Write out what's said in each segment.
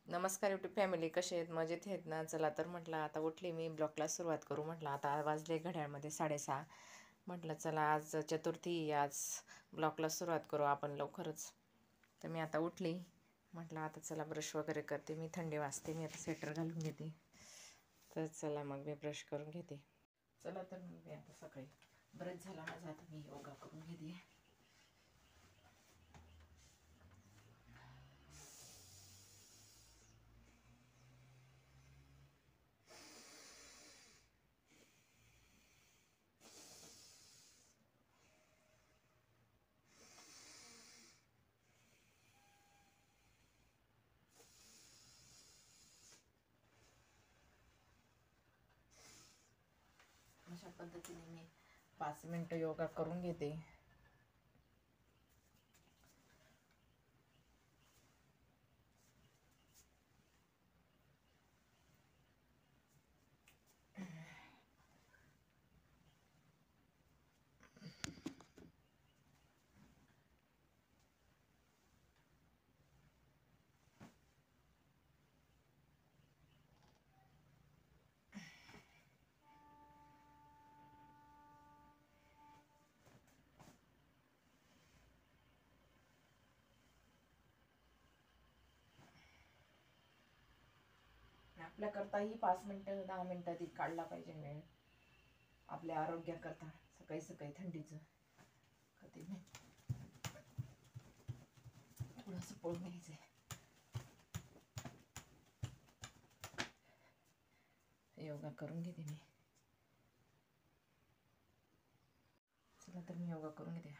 नमस्कार YouTube family, कसे आहेत? मजेत आहेत ना? चला तर म्हटलं आता उठली मी, ब्लॉगला सुरुवात करू. म्हटलं आता वाजले घड्याळमध्ये 6:30. म्हटलं चला आज चतुर्थी, आज ब्लॉगला सुरुवात करू आपण लवकरच. तर मी आता उठली, म्हटलं आता चला ब्रश वगैरे करते. मी थंडी वाजते, मी आता स्वेटर घालून घेते. तर चला मग मी ब्रश करून घेते. चला तर मी आता सकाळी बरेच झाला माझा, आता मी योगा करून घेते. अशा पद्धतीने मी 5 मिनटं योगा करून घेते. आपल्याकरताही 5 मिनटं 10 मिनटं ती काढला पाहिजे वेळ, आपल्या आरोग्याकरता. सकाळी सकाळी थंडीचं कधी नाही, थोडंसं पळून घ्यायचं आहे. योगा करून घेते मी. चला तर मी योगा करून घेते.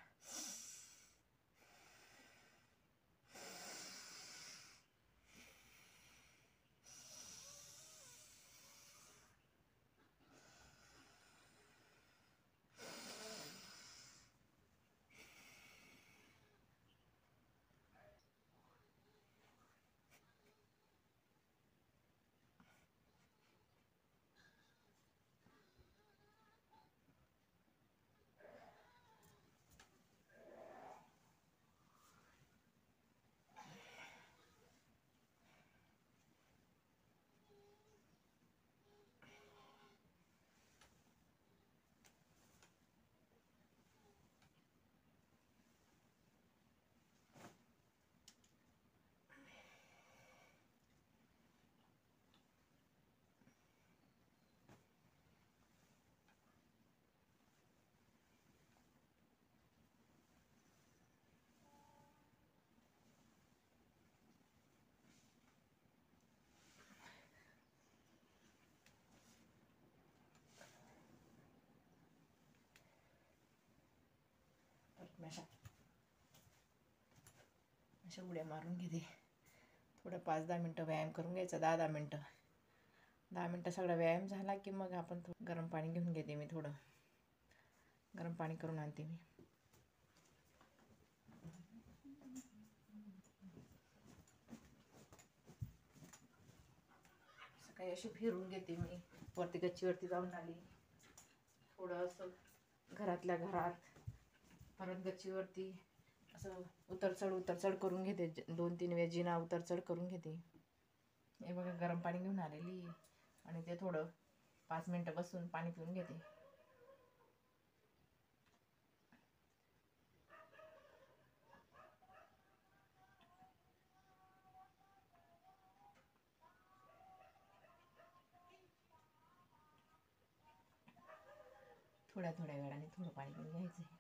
अशा उड्या मारून घेते. थोडं 5-10 मिनटं व्यायाम करून घ्यायचा. 10-10 मिनटं, 10 मिनटं सगळा व्यायाम झाला की मग आपण थोडं गरम पाणी घेऊन घेते. मी थोडं गरम पाणी करून आणते मी. सकाळी अशी फिरून घेते मी. वरती गच्चीवरती जाऊन आली, थोडं असं घरातल्या घरात, परत गच्चीवरती असं उतरचढ करून घेते. 2-3 वेळा जिना उतरचढ करून घेते. हे बघा गरम पाणी घेऊन आलेली, आणि ते थोडं 5 मिनटं बसून पाणी पिऊन घेते. थोड्या थोड्या वेळाने थोडं पाणी पिऊन घ्यायचं.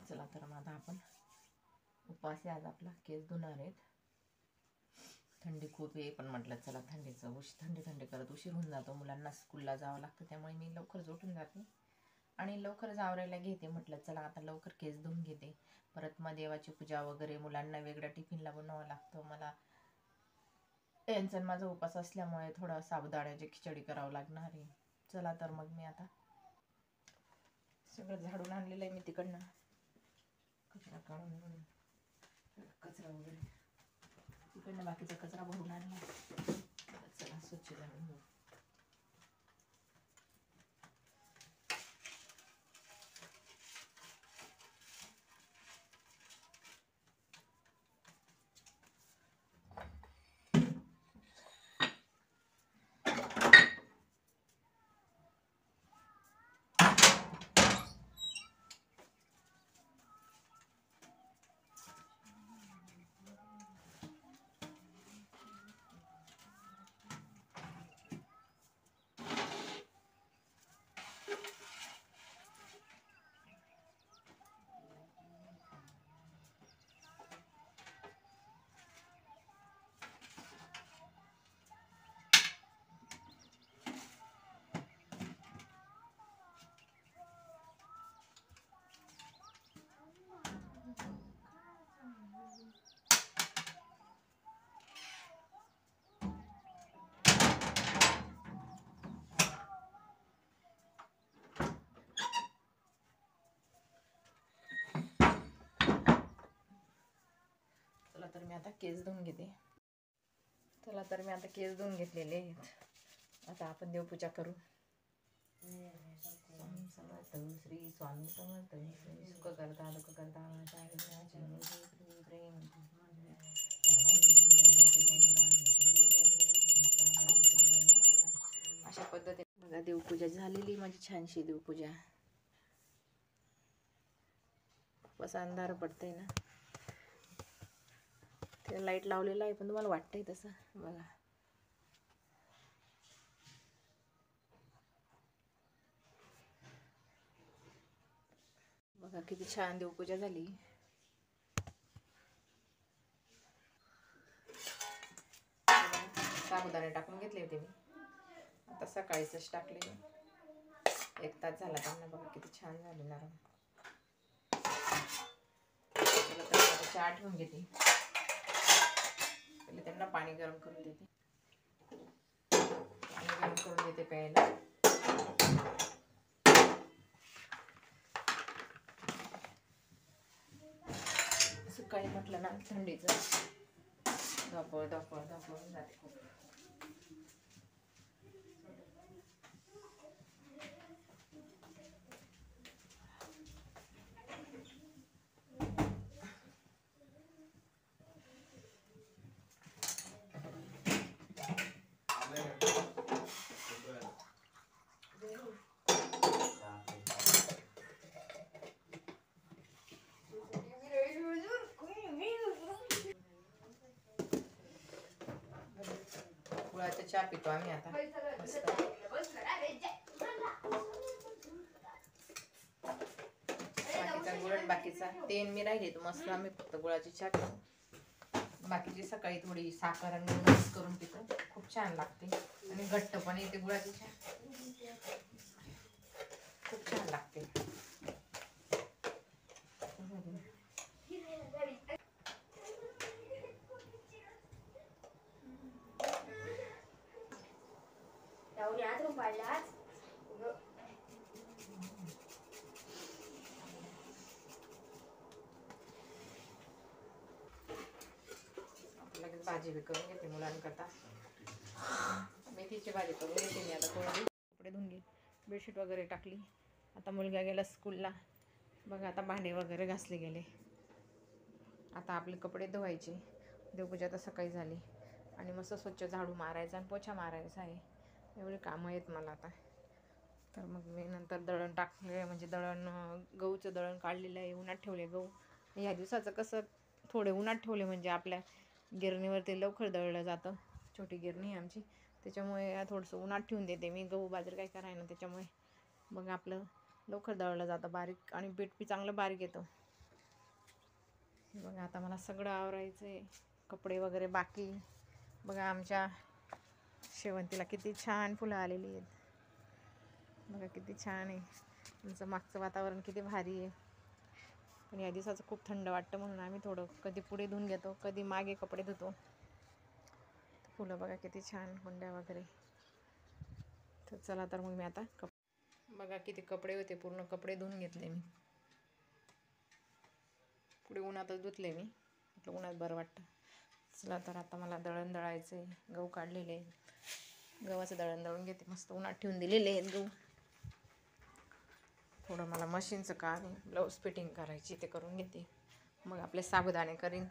चला तर मग आता आपण उपवास आज आपला केस धुणार आहेत. थंडी खूप आहे, पण म्हटलं चला थंडी करत उशीर होऊन जातो. मुलांना स्कूलला जावं लागतं, त्यामुळे मी लवकरच उठून जाते. आणि लवकरच आवरायला घेते. म्हटलं चला आता लवकर केस धुवून घेते. परत मग देवाची पूजा वगैरे, मुलांना वेगळं टिफिनला बनवावं लागतं. मला यांचा माझा उपास असल्यामुळे थोडं साबुदाण्याची खिचडी करावं लागणार आहे. चला तर मग मी आता सगळं झाडून आणलेलं आहे मी तिकडनं. कचरा काढून कचरा वगैरे तिकडनं बाकीचा कचरा भरून आणला. चला स्वच्छ झाडून घेऊ. चला तर मी आता केस धुवून घेते. चला तर मी आता केस धुवून घेतलेले आहेत. आता आपण देवपूजा करू. स्वामी समर्थ श्री स्वामी समर्थ श्री सुख करता दुःख करता प्रेम अशा पद्धतीने बघा देवपूजा झालेली माझी छानशी देवपूजा. खूपच अंधार पडतंय ना. ते लाईट लावलेलं आहे पण तुम्हाला वाटतंय तसं बघा. बघा किती छान देवपूजा झाली. साबुदाणे टाकून घेतले होते मी. आता सकाळीच टाकले. 1 तास झाला त्यांना. बघा किती छान झाले नरम. चहा ठेवून घेते. पहिले त्यांना पाणी गरम करून देते. पाणी गरम करून देते प्यायला. सकाळी म्हटलं ना थंडीचं धावपळ जाते खूप. गुळाचा चहा पितो आम्ही आता मस्त. बाकीचा गुळ बाकीचा तेल मी राहिले तर मस्त आम्ही फक्त गुळाची चहा पितो. बाकीची सकाळी थोडी साखर आणि मिक्स करून पितो. खूप छान लागते आणि घट्ट पण येते गुळाची चहा. खूप छान लागते. लगेच भाजी बी करून घेते मुलांकरता. मेथीची भाजी करून घेते मी आता. थोडी कपडे धुवून घे. बेडशीट वगैरे टाकली. आता मुलगा गेला स्कूलला. बघा आता भांडे वगैरे घासले गेले. आता आपले कपडे धुवायचे. देवपूजा तर सकाळी झाली आणि मस्त स्वच्छ झाडू मारायचा आणि पोछा मारायचा आहे. एवढे कामं आहेत मला आता. तर मग मी नंतर दळण टाकले. म्हणजे गहूचं दळण काढलेलं आहे. उन्हात ठेवले गहू. ह्या दिवसाचं कसं थोडे उन्हात ठेवले म्हणजे आपल्या गिरणीवरती लवकर दळलं जातं. छोटी गिरणी आहे आमची. त्याच्यामुळे थोडंसं उन्हात ठेवून देते मी. गहू बाजरी काय कराय ना त्याच्यामुळे मग आपलं लवकर दळलं जातं. बारीक आणि पीठ बी चांगलं बारीक येतं. बघा आता मला सगळं आवरायचं आहे. कपडे वगैरे बाकी. बघा आमच्या शेवंतीला किती छान फुलं आलेली आहेत. बघा किती छान आहे. आमचं मागचं वातावरण किती भारी आहे. पण या दिवसाचं खूप थंड वाटतं म्हणून आम्ही थोडं कधी पुढे धुवून घेतो, कधी मागे कपडे धुतो. फुलं बघा किती छान, कुंड्या वगैरे. तर चला तर मग मी आता बघा किती कपडे होते, पूर्ण कपडे धुवून घेतले मी. पुढे उन्हातच धुतले मी, म्हटलं उन्हात बरं वाटतं. चला तर आता मला दळण दळायचं आहे. गहू काढलेले, गव्हाचं दळण दळून घेते. मस्त उन्हात ठेवून दिलेले आहेत गहू. थोडं मला मशीनचं काम आहे, ब्लाऊज फिटिंग करायची, ते करून घेते. मग आपले साबुदाणे करीन,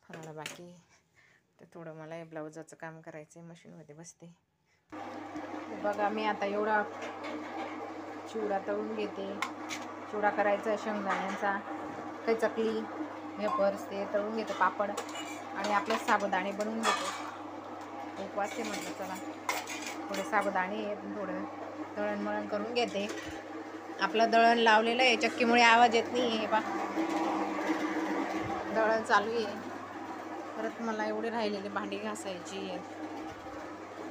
फराळा बाकी. तर थोडं मला हे ब्लाऊजाचं काम करायचं आहे, मशीनमध्ये बसते. बघा मी आता एवढा चिवडा तळून घेते. चिवडा करायचा शेंगदाण्यांचा, काही चकली, वेफर्स ते तळून घेते, पापड, आणि आपले साबुदाणे बनवून घेते. उपवास ते म्हटलं चला थोडे साबुदाणे थोडं दळणमळण करून घेते. आपलं दळण लावलेलं आहे, चक्कीमुळे आवाज येत नाही आहे. दळण चालू आहे. परत मला एवढे राहिलेले भांडी घासायची आहेत,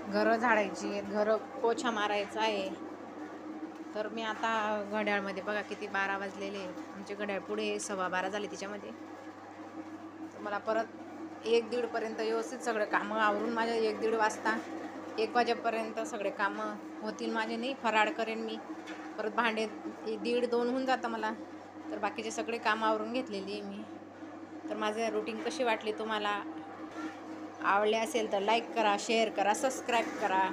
घरं झाडायची आहेत, घरं पोछा मारायचा आहे. तर मी आता घड्याळमध्ये बघा किती 12 वाजलेले आहेत. आमचे घड्याळ पुढे 12:15 झाले तिच्यामध्ये. तर मला परत 1-1:30 पर्यंत व्यवस्थित सगळं कामं आवरून माझ्या 1-1:30 वाजता 1 वाजेपर्यंत सगळे कामं होतील माझे. नाही फराळ करेन मी, परत भांडे 1:30-2 होऊन जातं मला. तर बाकीचे सगळे कामं आवरून घेतलेली आहे मी. तर माझं रुटीन कशी वाटली तुम्हाला, आवडले असेल तर लाईक करा, शेअर करा, सबस्क्राईब करा.